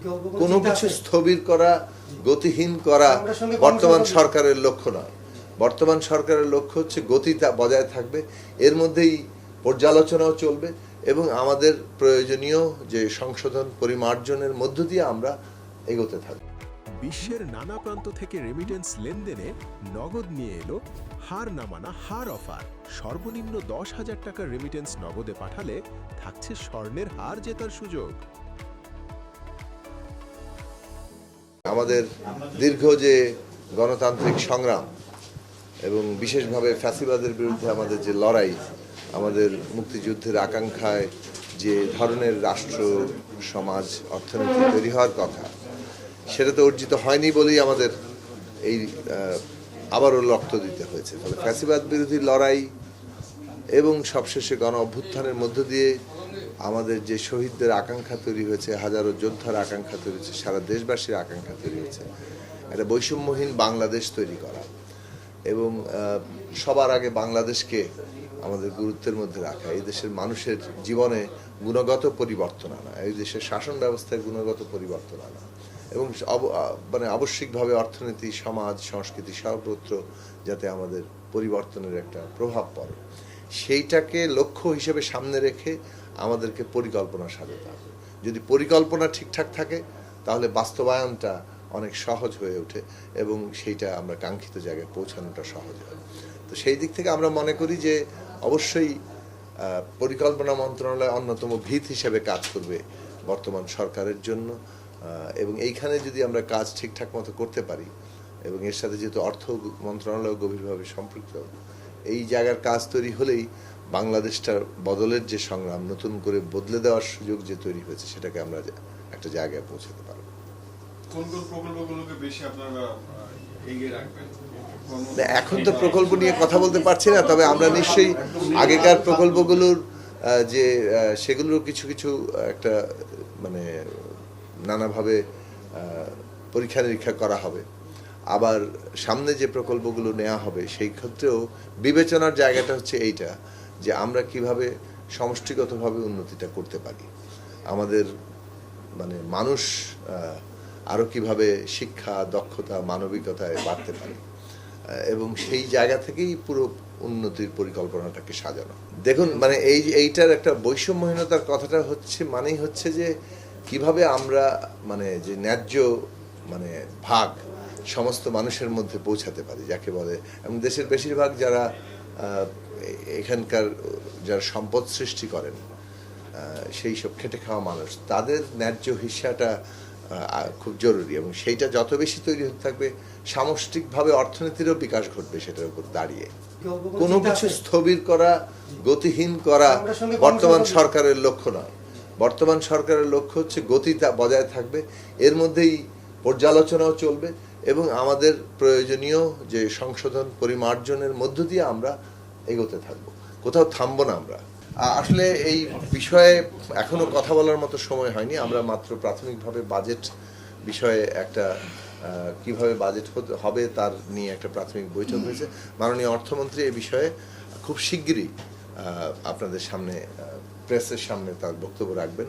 কোনো কিছু স্থবির করা, গতিহীন করা বর্তমান সরকারের লক্ষ্য নয়। বর্তমান সরকারের লক্ষ্য হচ্ছে গতিটা বজায় থাকবে, এর মধ্যেই পর্যালোচনাও চলবে এবং আমাদের প্রয়োজনীয় যে সংশোধন পরিমার্জনের মধ্য দিয়ে আমরা এগোতে থাকব। বিশ্বের নানা প্রান্ত থেকে রেমিটেন্স লেনদেনে নগদ নিয়ে এলো হার না মানা হার অফার। সর্বনিম্ন 10,000 টাকার রেমিটেন্স নগদে পাঠালে থাকছে স্বর্ণের হার জেতার সুযোগ। আমাদের দীর্ঘ যে গণতান্ত্রিক সংগ্রাম এবং বিশেষভাবে ফ্যাসিবাদের বিরুদ্ধে আমাদের যে লড়াই, আমাদের মুক্তিযুদ্ধের আকাঙ্ক্ষায় যে ধরনের রাষ্ট্র, সমাজ, অর্থনীতি তৈরি হওয়ার কথা, সেটা তো অর্জিত হয়নি বলেই আমাদের এই আবারও রক্ত দিতে হয়েছে। ফলে ফ্যাসিবাদ বিরোধী লড়াই এবং সবশেষে গণ অভ্যুত্থানের মধ্য দিয়ে আমাদের যে শহীদদের আকাঙ্ক্ষা তৈরি হয়েছে, হাজারো যোদ্ধার আকাঙ্ক্ষা তৈরি হয়েছে, সারা দেশবাসীর আকাঙ্ক্ষা তৈরি হয়েছে একটা বৈষম্যহীন বাংলাদেশ তৈরি করা এবং সবার আগে বাংলাদেশকে আমাদের গুরুত্বের মধ্যে রাখা, এই দেশের মানুষের জীবনে গুণগত পরিবর্তন আনা, এই দেশের শাসন ব্যবস্থায় গুণগত পরিবর্তন আনা এবং মানে আবশ্যিকভাবে অর্থনীতি, সমাজ, সংস্কৃতি সর্বত্র যাতে আমাদের পরিবর্তনের একটা প্রভাব পড়ে, সেইটাকে লক্ষ্য হিসেবে সামনে রেখে আমাদেরকে পরিকল্পনা সাজাতে হবে। যদি পরিকল্পনা ঠিকঠাক থাকে তাহলে বাস্তবায়নটা অনেক সহজ হয়ে ওঠে এবং সেইটা আমরা কাঙ্ক্ষিত জায়গায় পৌঁছানোটা সহজ হয়। তো সেই দিক থেকে আমরা মনে করি যে অবশ্যই পরিকল্পনা মন্ত্রণালয় অন্যতম ভিত হিসেবে কাজ করবে বর্তমান সরকারের জন্য এবং এইখানে যদি আমরা কাজ ঠিকঠাক মতো করতে পারি এবং এর সাথে যেহেতু অর্থ মন্ত্রণালয় গভীরভাবে সম্পৃক্ত, এই জায়গার কাজ তৈরি হলেই বাংলাদেশটার বদলের যে সংগ্রাম, নতুন করে বদলে দেওয়ার সুযোগ যে তৈরি হয়েছে, সেটাকে আমরা একটা জায়গায় পৌঁছাতে পারব। কোন কোন প্রকল্পগুলোকে বেশি আপনারা এগিয়ে রাখবেন? এখন তো প্রকল্প নিয়ে কথা বলতে পারছি না, তবে আমরা নিশ্চয়ই আগেকার প্রকল্পগুলোর যে সেগুলোর কিছু কিছু একটা মানে নানাভাবে পরীক্ষা নিরীক্ষা করা হবে। আবার সামনে যে প্রকল্পগুলো নেওয়া হবে সেই ক্ষেত্রেও বিবেচনার জায়গাটা হচ্ছে এইটা যে আমরা কিভাবে সমষ্টিগতভাবে উন্নতিটা করতে পারি, আমাদের মানে মানুষ আরও কিভাবে শিক্ষা, দক্ষতা, মানবিকতায় বাড়তে পারে এবং সেই জায়গা থেকেই পুরো উন্নতির পরিকল্পনাটাকে সাজানো। দেখুন, মানে এইটার একটা বৈষম্যহীনতার কথাটা হচ্ছে মানেই হচ্ছে যে কিভাবে আমরা মানে যে ন্যায্য মানে ভাগ সমস্ত মানুষের মধ্যে পৌঁছাতে পারি, যাকে বলে, এবং দেশের বেশিরভাগ যারা এখানকার যারা সম্পদ সৃষ্টি করেন, সেই সব খেটে খাওয়া মানুষ, তাদের ন্যায্য হিস্সাটা খুব জরুরি এবং সেইটা যত বেশি তৈরি হতে থাকবে সামষ্টিকভাবে অর্থনীতিরও বিকাশ ঘটবে সেটার উপর দাঁড়িয়ে। কোনো কিছু স্থবির করা, গতিহীন করা বর্তমান সরকারের লক্ষ্য নয়। বর্তমান সরকারের লক্ষ্য হচ্ছে গতিটা বজায় থাকবে, এর মধ্যেই পর্যালোচনাও চলবে এবং আমাদের প্রয়োজনীয় যে সংশোধন পরিমার্জনের মধ্য দিয়ে আমরা এগোতে থাকবো, কোথাও থামবো না আমরা। আসলে এই বিষয়ে এখনো কথা বলার মতো সময় হয়নি। আমরা মাত্র প্রাথমিকভাবে বাজেট বিষয়ে একটা কিভাবে বাজেট হবে তার নিয়ে একটা প্রাথমিক বৈঠক হয়েছে। মাননীয় অর্থমন্ত্রী এই বিষয়ে খুব শিগগিরই আপনাদের সামনে, প্রেসের সামনে তার বক্তব্য রাখবেন।